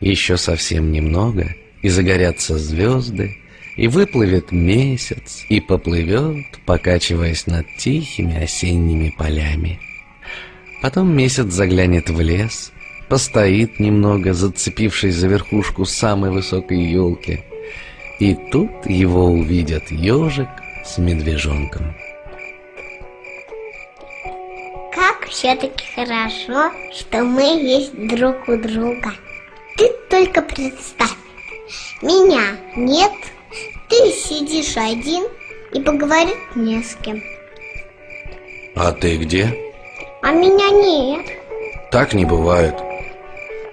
Еще совсем немного, и загорятся звезды, и выплывет месяц, и поплывет, покачиваясь над тихими осенними полями. Потом месяц заглянет в лес, постоит немного, зацепившись за верхушку самой высокой елки, и тут его увидят ежик с медвежонком. Как все-таки хорошо, что мы есть друг у друга. Ты только представь, меня нет, ты сидишь один и поговорить не с кем. А ты где? А меня нет. Так не бывает.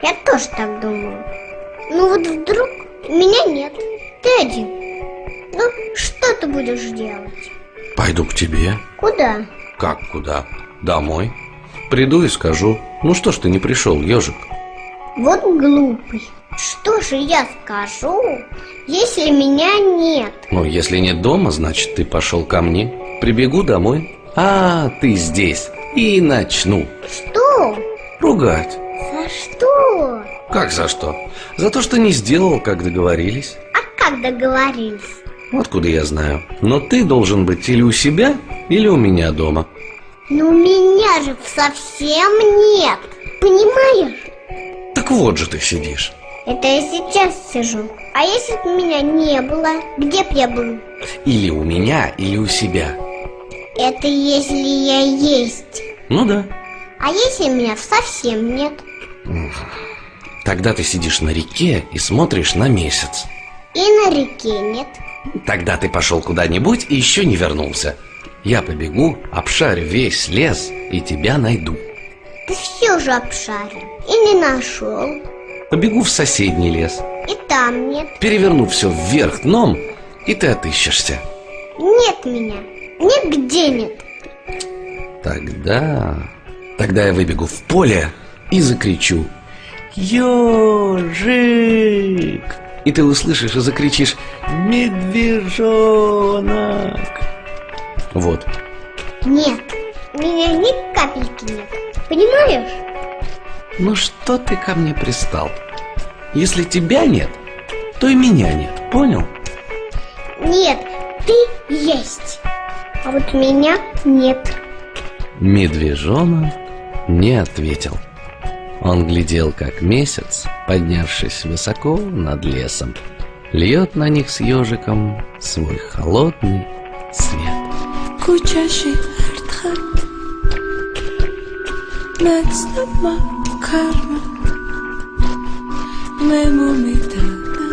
Я тоже так думаю. Ну вот вдруг меня нет, ты один. Ну, что ты будешь делать? Пойду к тебе. Куда? Как куда? Домой. Приду и скажу: ну что ж ты не пришел, ежик? Вот глупый. Что же я скажу, если меня нет? Ну, если нет дома, значит, ты пошел ко мне. Прибегу домой. А, ты здесь. И начну. Что? Ругать. За что? Как за что? За то, что не сделал, как договорились. А как договорились? Откуда я знаю? Но ты должен быть или у себя, или у меня дома. Но меня же совсем нет. Понимаешь? Так вот же ты сидишь. Это я сейчас сижу. А если бы меня не было, где б я был? Или у меня, или у себя. Это если я есть. Ну да. А если меня совсем нет? Тогда ты сидишь на реке и смотришь на месяц. И на реке нет. Тогда ты пошел куда-нибудь и еще не вернулся. Я побегу, обшарю весь лес и тебя найду. Ты все же обшарил и не нашел. Побегу в соседний лес. И там нет. Переверну все вверх дном, и ты отыщешься. Нет меня. Нигде нет. Тогда я выбегу в поле и закричу: ежик! И ты услышишь и закричишь: медвежонок! Вот. Нет, меня ни капельки нет. Понимаешь? Ну что ты ко мне пристал? Если тебя нет, то и меня нет, понял? Нет, ты есть. А вот меня нет. Медвежонок не ответил. Он глядел, как месяц, поднявшись высоко над лесом, льет на них с ежиком свой холодный свет. Кучаши эрთხელ მეცნობა ქარმა მე მომიტანა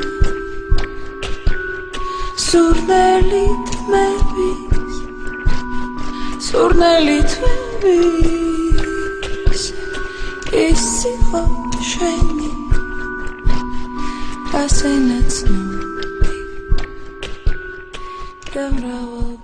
სურნელით მევის სურნელით მევის ის იყო შენი ასე ნაცნობი და მრავალი